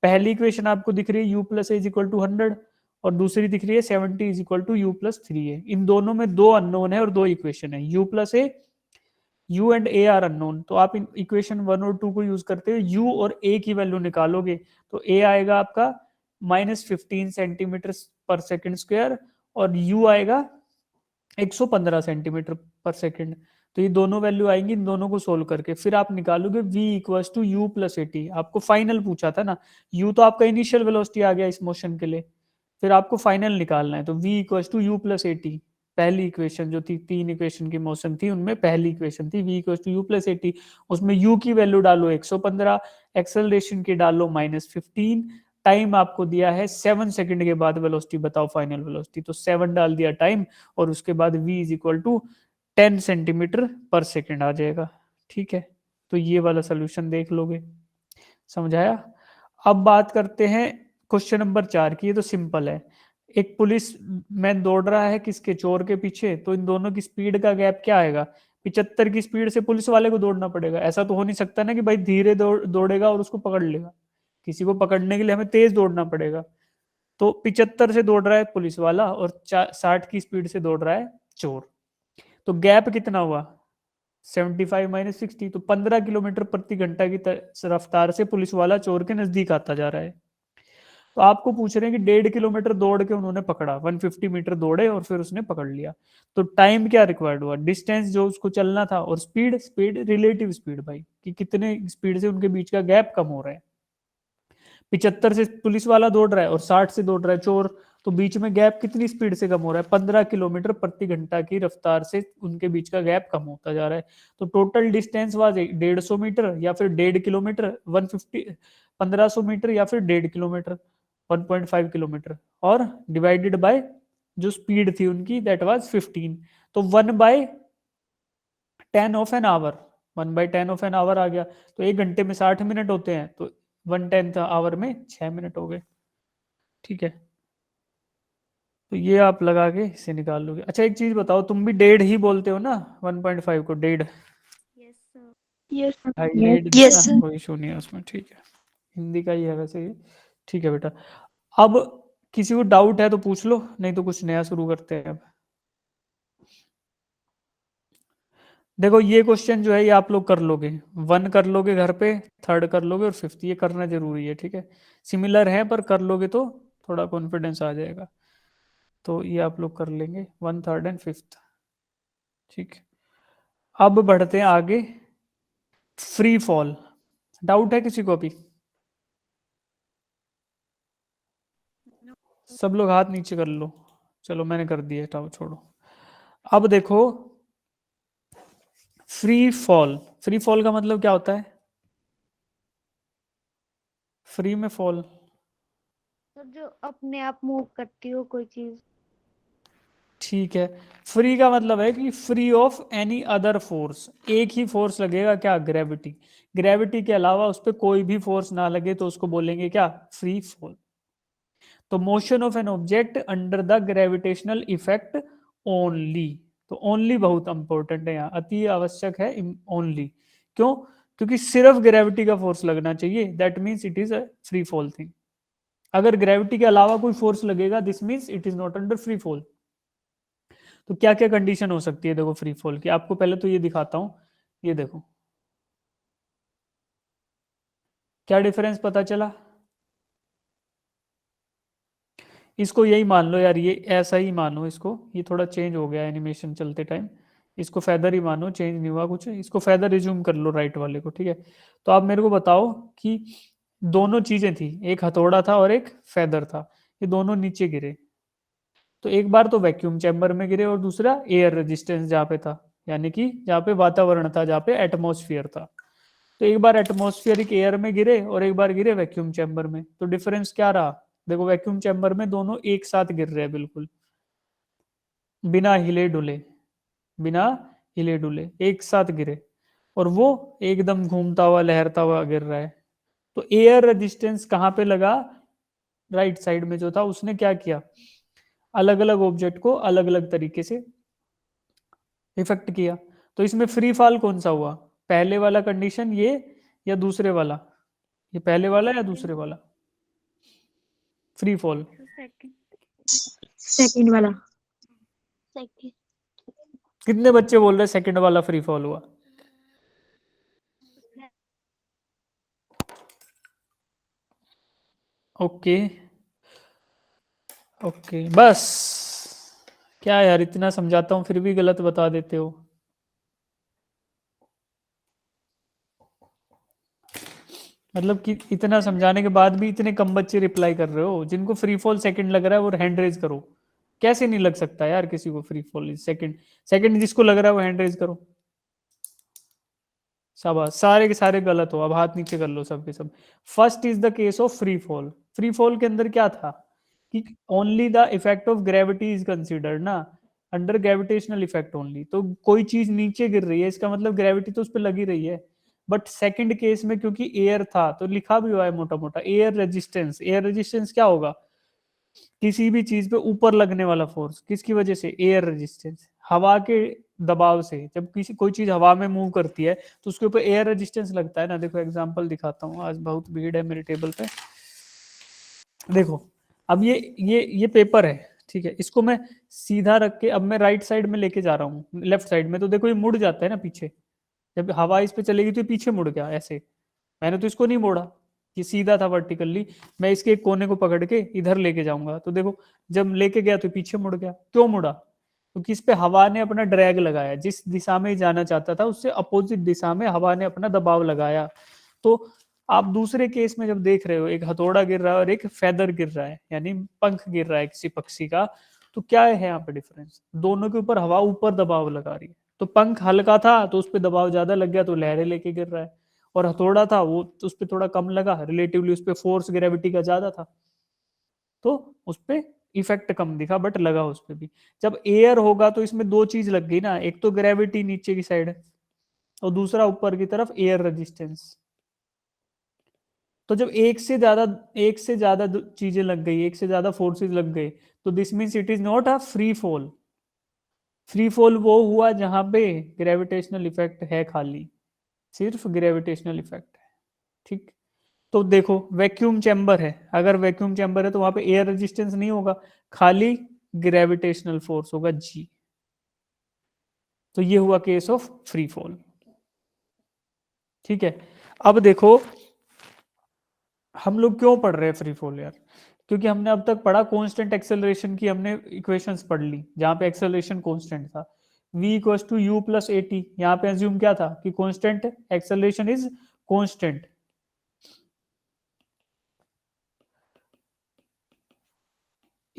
पहली इक्वेशन आपको दिख रही है u plus A is equal to 100, और दूसरी दिख रही है 70 is equal to you plus 3a। इन दोनों में दो अननोन है और दो इक्वेशन है, u plus a, u and a are unknown. तो आप इन इक्वेशन 1 और 2 को यूज करते हुए यू और ए की वैल्यू निकालोगे, तो ए आएगा आपका -15 सेंटीमीटर पर सेकंड स्क्वायर, और यू आएगा 115 सेंटीमीटर पर सेकंड। तो ये दोनों वैल्यू आएंगी, इन दोनों को सोल्व करके फिर आप निकालोगे v equal to you plus a t. आपको फाइनल पूछा था ना, u तो आपका इनिशियल वेलोसिटी आ गया इस मोशन के लिए, फिर आपको फाइनल निकालना है। तो v equal to you plus a t, पहली इक्वेशन जो थी, 3 इक्वेशन की मोशन थी उनमें पहली इक्वेशन थी v equal to you plus a t. उसमें u की वैल्यू डालो 115, एक्सेलरेशन की डालो -15, टाइम आपको दिया है 7 सेकंड के बाद वेलोसिटी बताओ फाइनल वेलोसिटी, तो 7 डाल दिया टाइम और उसके बाद v is equal to 10 centimetre per second आ जाएगा। ठीक है, तो ये वाला सोल्यूशन देख लोगे, समझाया। अब बात करते हैं क्वेश्चन नंबर 4 की। ये तो सिंपल है, एक पुलिस मैन दौड़ रहा है किसके, चोर के पीछे, तो इन दोनों की स्पीड का गैप क्या आएगा, 75 की स्पीड से पुलिस वाले को दौड़ना पड़ेगा। ऐसा तो हो नहीं सकता ना कि भाई धीरे दौड़ेगा और उसको पकड़ लेगा, किसी को पकड़ने के लिए हमें तेज दौड़ना पड़ेगा। तो 75 से दौड़ रहा है पुलिस वाला और 60 की स्पीड से दौड़ रहा है चोर, तो गैप कितना हुआ 75 माइनस 60, तो 15 किलोमीटर प्रति घंटा की रफ्तार से पुलिस वाला चोर के नजदीक आता जा रहा है। तो आपको पूछ रहे हैं कि 1.5 किलोमीटर दौड़ के उन्होंने पकड़ा, 150 मीटर दौड़े और फिर उसने पकड़ लिया, तो टाइम क्या रिक्वायर्ड हुआ, डिस्टेंस जो उसको चलना था, और स्पीड, स्पीड रिलेटिव स्पीड भाई, कि कितने स्पीड से उनके बीच का गैप कम हो रहा है। 75 से पुलिस वाला दौड़ रहा है और 60 से दौड़ रहा है चोर, तो बीच में गैप कितनी स्पीड से कम हो रहा है, 15 किलोमीटर प्रति घंटा की रफ्तार से उनके बीच का गैप कम होता जा रहा है। तो टोटल डिस्टेंस वाज 150 मीटर या फिर 1.5 किलोमीटर, 150 1500 मीटर या फिर 1.5 किलोमीटर, 1.5 किलोमीटर, और डिवाइडेड बाय जो स्पीड थी उनकी दैट वाज 15, तो 1/10 of an hour, 1/10 of an hour आ गया। तो 1 घंटे में 60 मिनट होते हैं, तो 1/10 आवर में 6 मिनट हो गए। ठीक है, तो ये आप लगा के इसे निकाल लोगे। अच्छा एक चीज बताओ, तुम भी 1.5 ही बोलते हो ना 1.5 को 1.5, Yes, sir. Yes, sir. ढाई Yes. 1.5 Yes, ना, sir. कोई इशू नहीं है उसमें। ठीक है, हिंदी का ही है वैसे ये। ठीक है बेटा, अब किसी को डाउट है तो पूछ लो, नहीं तो कुछ नया शुरू करते हैं। अब देखो ये क्वेश्चन जो है ये आप लोग कर लोगे, 1 कर लोगे घर पे, 3rd कर लोगे और 5th, ये करना जरूरी है। ठीक है, सिमिलर है पर कर लोगे तो थोड़ा कॉन्फिडेंस आ जाएगा, तो ये आप लोग कर लेंगे 1, 3rd एंड 5th। ठीक है, अब बढ़ते हैं आगे, फ्री फॉल। डाउट है किसी को अभी? No. सब लोग हाथ नीचे कर लो, चलो मैंने कर दिया, टाओ छोड़ो। अब देखो फ्री फॉल, फ्री फॉल का मतलब क्या होता है, फ्री में फॉल, तो जो अपने आप मूव करती हो कोई चीज। ठीक है। फ्री का मतलब है कि free of any other force, एक ही फोर्स लगेगा, क्या, ग्रेविटी, ग्रेविटी के अलावा उस पर कोई भी फोर्स ना लगे तो उसको बोलेंगे क्या, फ्री फॉल। तो motion of an object under the gravitational effect only, तो ओनली बहुत इंपॉर्टेंट है यहाँ, अति आवश्यक है ओनली। क्यों? क्योंकि सिर्फ ग्रेविटी का फोर्स लगना चाहिए, that means it is a free fall thing. अगर ग्रेविटी के अलावा कोई फोर्स लगेगा this means it is not under free fall. तो क्या क्या कंडीशन हो सकती है देखो फ्री फॉल की, आपको पहले तो ये दिखाता हूं, ये देखो क्या डिफरेंस पता चला। इसको यही मान लो यार, ये ऐसा ही मानो इसको, ये थोड़ा चेंज हो गया एनिमेशन चलते टाइम, इसको फेदर ही मानो, चेंज नहीं हुआ कुछ, इसको फेदर रिज्यूम कर लो राइट वाले को। ठीक है, तो आप मेरे को बताओ कि दोनों चीजें थी, एक हथौड़ा था और एक फेदर था, ये दोनों नीचे गिरे, तो एक बार तो वैक्यूम चैम्बर में गिरे और दूसरा एयर रेजिस्टेंस जहाँ पे था, यानी कि जहाँ पे वातावरण था, जहाँ पे एटमोस्फियर था। तो एक बार एटमोस्फियरिक एयर में गिरे और एक बार गिरे वैक्यूम चैम्बर में, तो डिफरेंस क्या रहा, देखो वैक्यूम चैम्बर में दोनों एक साथ गिर रहे हैं बिल्कुल बिना हिले डुले, बिना हिले डुले एक साथ गिरे, और वो एकदम घूमता हुआ लहरता हुआ गिर रहा है। तो एयर रेजिस्टेंस कहाँ पे लगा, राइट साइड में जो था, उसने क्या किया, अलग अलग ऑब्जेक्ट को अलग अलग तरीके से इफेक्ट किया। तो इसमें फ्री फॉल कौन सा हुआ, पहले वाला कंडीशन ये या दूसरे वाला, ये पहले वाला या दूसरे वाला फ्री फॉल, सेकंड। Second वाला. सेकंड। कितने बच्चे बोल रहे सेकंड वाला फ्री फॉल हुआ, ओके ओके बस, क्या यार इतना समझाता हूँ फिर भी गलत बता देते हो। मतलब कि इतना समझाने के बाद भी इतने कम बच्चे रिप्लाई कर रहे हो, जिनको फ्री फॉल सेकंड लग रहा है वो हैंड रेज करो। कैसे नहीं लग सकता यार किसी को फ्री फॉल सेकंड, सेकंड जिसको लग रहा है वो हैंड रेज करो, शाबाश, सारे के सारे गलत हो, अब हाथ नीचे कर लो सब के सब। First is the case of free fall. Free fall के अंदर क्या था कि only the effect of gravity is considered ना, अंडर ग्रेविटेशनल इफेक्ट ओनली। तो कोई चीज नीचे गिर रही है इसका मतलब ग्रेविटी तो उस पर लगी रही है। बट सेकंड केस में क्योंकि एयर था तो लिखा भी हुआ है मोटा मोटा एयर रेजिस्टेंस। एयर रेजिस्टेंस क्या होगा, किसी भी चीज पे ऊपर लगने वाला फोर्स, किसकी वजह से, एयर रेजिस्टेंस, हवा के दबाव से। जब किसी कोई चीज हवा में मूव करती है तो उसके ऊपर एयर रेजिस्टेंस लगता है ना। देखो एग्जांपल दिखाता हूँ, आज बहुत भीड़ है मेरे टेबल पे। देखो अब ये पेपर है, ठीक है, इसको मैं सीधा रख के अब मैं राइट साइड में लेके जा रहा हूँ लेफ्ट साइड में, तो देखो ये मुड़ जाता है ना पीछे। जब हवा इस पे चलेगी तो ये पीछे मुड़ गया ऐसे। मैंने तो इसको नहीं मोड़ा, ये सीधा था वर्टिकली। मैं इसके एक कोने को पकड़ के इधर लेके जाऊंगा तो देखो जब लेके गया तो पीछे मुड़ गया। क्यों मुड़ा, क्योंकि इस पे हवा ने अपना ड्रैग लगाया, जिस दिशा में जाना चाहता था उससे अपोजिट दिशा में हवा ने अपना दबाव लगाया। तो आप दूसरे केस में जब देख रहे हो एक हथौड़ा गिर रहा है और एक फेदर गिर रहा है यानी पंख गिर रहा है किसी पक्षी का, तो क्या है यहाँ पे डिफरेंस, दोनों के ऊपर हवा ऊपर दबाव लगा रही है। तो पंख हल्का था तो उस पर दबाव ज्यादा लग गया तो लहरें लेके गिर रहा है, और हथौड़ा था वो तो उस पर थोड़ा कम लगा, रिलेटिवली उस पर फोर्स ग्रेविटी का ज्यादा था तो उस पर इफेक्ट कम दिखा बट लगा उस पर भी। जब एयर होगा तो इसमें दो चीज लग गई ना, एक तो ग्रेविटी नीचे की साइड और दूसरा ऊपर की तरफ एयर रेजिस्टेंस। तो जब एक से ज्यादा चीजें लग गई, एक से ज्यादा फोर्सेस लग गए, तो this means it is not a free fall. Free fall वो हुआ जहां पे ग्रेविटेशनल इफेक्ट है, खाली सिर्फ ग्रेविटेशनल इफेक्ट है, ठीक। तो देखो वैक्यूम चैम्बर है, अगर वैक्यूम चैम्बर है तो वहां पे एयर रेजिस्टेंस नहीं होगा, खाली ग्रेविटेशनल फोर्स होगा जी। तो ये हुआ केस ऑफ फ्री फॉल, ठीक है। अब देखो हम लोग क्यों पढ़ रहे हैं फ्री फॉल यार, क्योंकि हमने अब तक पढ़ा कांस्टेंट एक्सेलरेशन की, हमने इक्वेशंस पढ़ ली जहां पे एक्सेलरेशन कांस्टेंट था, v equals to you plus a t. यहाँ पे एज्यूम क्या था कि कांस्टेंट एक्सेलरेशन इज कांस्टेंट।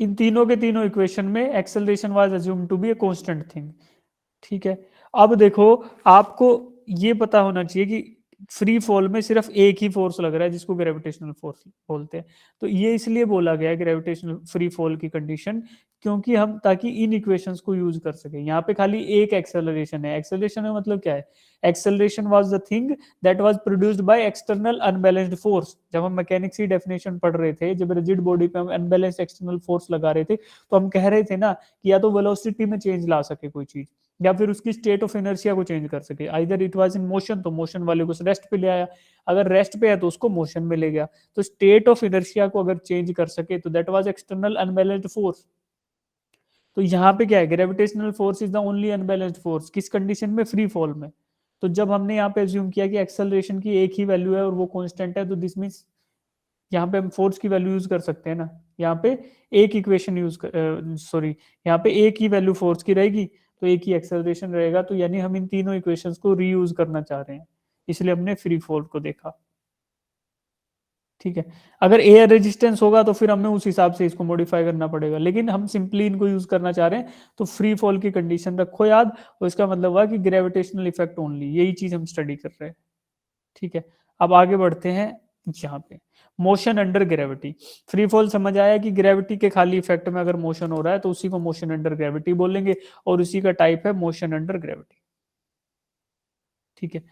इन तीनों के तीनों इक्वेशन में acceleration was assume to be a constant thing, ठीक है। अब देखो आपको ये पता होना चाहिए कि फ्री फॉल में सिर्फ एक ही फोर्स लग रहा है जिसको ग्रेविटेशनल फोर्स बोलते हैं। तो ये इसलिए बोला गया है ग्रेविटेशनल फ्री फॉल की कंडीशन, क्योंकि हम ताकि इन इक्वेशंस को यूज कर सके। यहाँ पे खाली एक एक्सेलरेशन है, एक्सेलरेशन में मतलब क्या है, acceleration was the thing that was produced by external unbalanced force. जब हम मैकेनिक्स की डेफिनेशन पढ़ रहे थे, जब रिजिड बॉडी पे हम अनबैलेंस्ड एक्सटर्नल फोर्स लगा रहे थे, तो हम कह रहे थे ना कि या तो वेलोसिटी में चेंज ला सके कोई चीज, या फिर उसकी स्टेट ऑफ इनर्शिया को चेंज कर सके। Either it was in motion तो मोशन वाले को रेस्ट पे ले आया, अगर रेस्ट पे है तो उसको मोशन में ले गया। तो स्टेट ऑफ इनर्शिया को अगर चेंज कर सके तो that was external unbalanced force. तो यहाँ पे क्या है, gravitational force is the only unbalanced force, किस कंडीशन में, फ्री फॉल में। तो जब हमने यहाँ पे एज्यूम किया कि एक्सेलरेशन की एक ही वैल्यू है और वो कांस्टेंट है, तो दिस मींस यहाँ पे हम फोर्स की वैल्यू यूज कर सकते हैं ना। यहाँ पे एक इक्वेशन यूज सॉरी, यहाँ पे एक ही वैल्यू फोर्स की रहेगी तो एक ही एक्सेलरेशन रहेगा। तो यानी हम इन तीनों इक्वेशंस को रीयूज करना चाह रहे हैं, इसलिए हमने फ्री फॉल को देखा, ठीक है। अगर एयर रेजिस्टेंस होगा तो फिर हमें उस हिसाब से इसको मॉडिफाई करना पड़ेगा, लेकिन हम सिंपली इनको यूज करना चाह रहे हैं तो फ्री फॉल की कंडीशन रखो याद, और इसका मतलब हुआ कि ग्रेविटेशनल इफेक्ट ओनली, यही चीज हम स्टडी कर रहे हैं, ठीक है। अब आगे बढ़ते हैं यहाँ पे, motion under gravity. Free fall समझ आया कि ग्रेविटी के खाली इफेक्ट में अगर मोशन हो रहा है तो उसी को मोशन अंडर ग्रेविटी बोलेंगे, और उसी का टाइप है मोशन अंडर ग्रेविटी, ठीक है।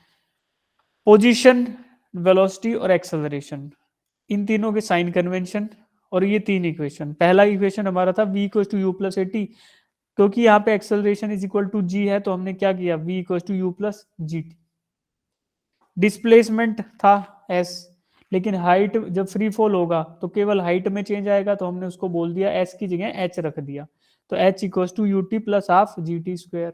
पोजीशन, वेलोसिटी और एक्सेलरेशन, इन तीनों के साइन कन्वेंशन और ये तीन इक्वेशन। पहला इक्वेशन हमारा था v equal to you plus a t, क्योंकि यहाँ पे acceleration is equal to g है तो हमने क्या किया, v equal to you plus g t. Displacement था s, लेकिन हाइट जब फ्री फॉल होगा तो केवल हाइट में चेंज आएगा, तो हमने उसको बोल दिया s की जगह h रख दिया। तो h equal to U T plus half G T square,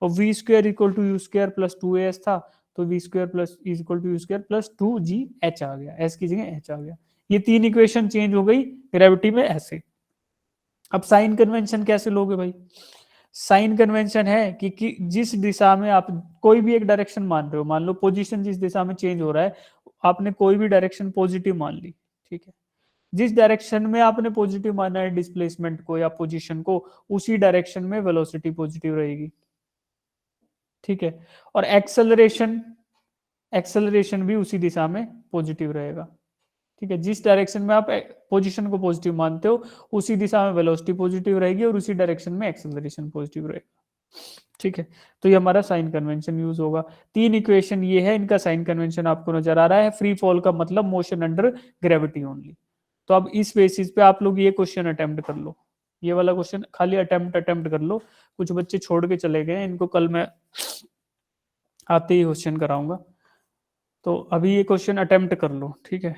और V square equal to U square plus two S था, तो V square plus is equal to U square plus two G H आ गया, s की जगह h आ गया। ये तीन इक्वेशन चेंज हो गई ग्रेविटी में ऐसे। अब साइन कन्वेंशन कैसे लोगे भाई, साइन कन्वेंशन है कि जिस दिशा में आप कोई भी एक डायरेक्शन मान रहे हो, मान लो पोजीशन जिस दिशा में चेंज हो रहा है, आपने कोई भी डायरेक्शन पॉजिटिव मान ली, ठीक है। जिस डायरेक्शन में आपने पॉजिटिव माना है डिस्प्लेसमेंट को या पोजीशन को, उसी डायरेक्शन में वेलोसिटी पॉजिटिव रहेगी, ठीक है। और एक्सेलरेशन एक्सेलरेशन भी उसी दिशा में पॉजिटिव रहेगा। ठीक है, जिस डायरेक्शन में आप पोजीशन को पॉजिटिव मानते हो उसी दिशा में वेलोसिटी पॉजिटिव रहेगी और उसी डायरेक्शन में एक्सेलरेशन पॉजिटिव रहेगा। ठीक है, तो ये हमारा साइन कन्वेंशन यूज होगा। तीन इक्वेशन ये है, इनका साइन कन्वेंशन आपको नजर आ रहा है। फ्री फॉल का मतलब मोशन अंडर ग्रेविटी ओनली। तो अब इस बेसिस पे आप लोग ये क्वेश्चन अटेम्प्ट कर लो, ये वाला क्वेश्चन खाली अटेम्प्ट कर लो। कुछ बच्चे छोड़ के चले गए, इनको कल मैं आते ही क्वेश्चन कराऊंगा। तो अभी ये क्वेश्चन अटेम्प्ट कर लो, ठीक है,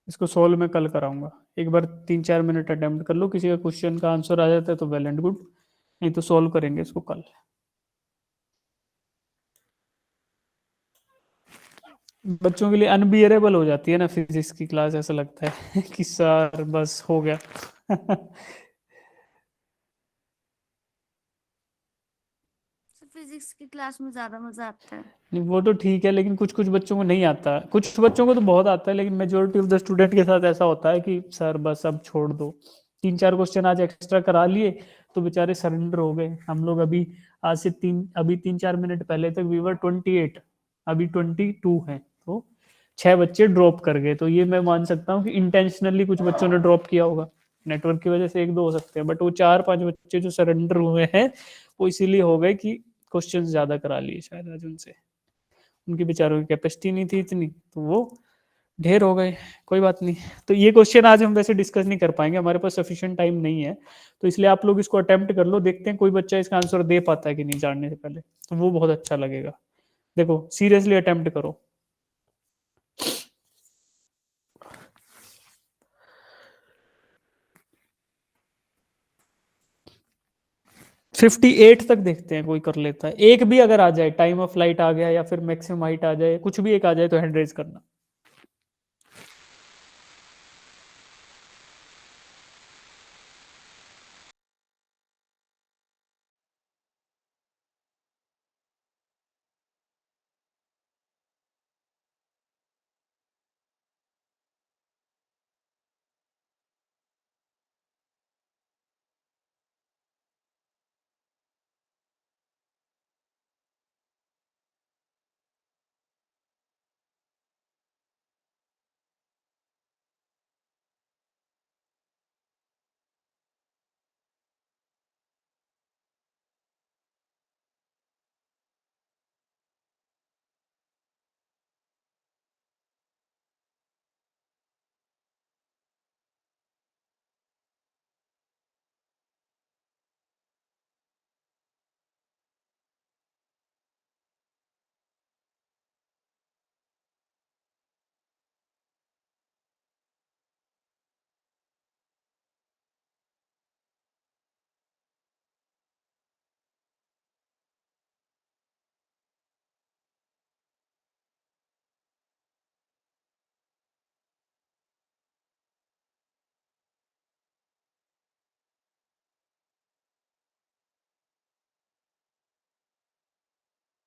इसको सोल्व मैं कल कराऊंगा। एक बार 3-4 मिनट अटेम्प्ट कर लो, किसी का क्वेश्चन का आंसर आ जाता है तो वेल एंड गुड, नहीं तो सोल्व करेंगे इसको कल। बच्चों के लिए अनबियरेबल हो जाती है ना फिजिक्स की क्लास, ऐसा लगता है कि सर बस हो गया फिजिक्स की क्लास में ज्यादा मजा आता है। नहीं वो तो ठीक है, लेकिन कुछ कुछ बच्चों को नहीं आता, कुछ बच्चों को तो बहुत आता है, लेकिन मेजोरिटी ऑफ द स्टूडेंट के साथ ऐसा होता है कि सर बस अब छोड़ दो। 3-4 क्वेश्चन आज एक्स्ट्रा करा लिए तो बेचारे सरेंडर हो गए। हम लोग अभी आज से 3-4 मिनट पहले तक वी वर 28, अभी 22 है, तो 6 बच्चे ड्रॉप कर गए। तो ये मैं मान सकता हूँ कि इंटेंशनली कुछ बच्चों ने ड्रॉप किया होगा, नेटवर्क की वजह से 1-2 हो सकते हैं, बट वो 4-5 बच्चे जो सरेंडर हुए हैं वो इसीलिए हो गए कि क्वेश्चन ज्यादा करा लिए शायद आज उनसे, उनकी बेचारों की कैपेसिटी नहीं थी इतनी, तो वो ढेर हो गए। कोई बात नहीं, तो ये क्वेश्चन आज हम वैसे डिस्कस नहीं कर पाएंगे, हमारे पास सफिशिएंट टाइम नहीं है, तो इसलिए आप लोग इसको अटेम्प्ट कर लो, देखते हैं कोई बच्चा इसका आंसर दे पाता है कि नहीं जानने से पहले, तो वो बहुत अच्छा लगेगा। देखो सीरियसली अटेम्प्ट करो। 58 तक देखते हैं कोई कर लेता है, एक भी अगर आ जाए, टाइम ऑफ फ्लाइट आ गया या फिर मैक्सिमम हाइट आ जाए, कुछ भी एक आ जाए तो हैंड रेज करना।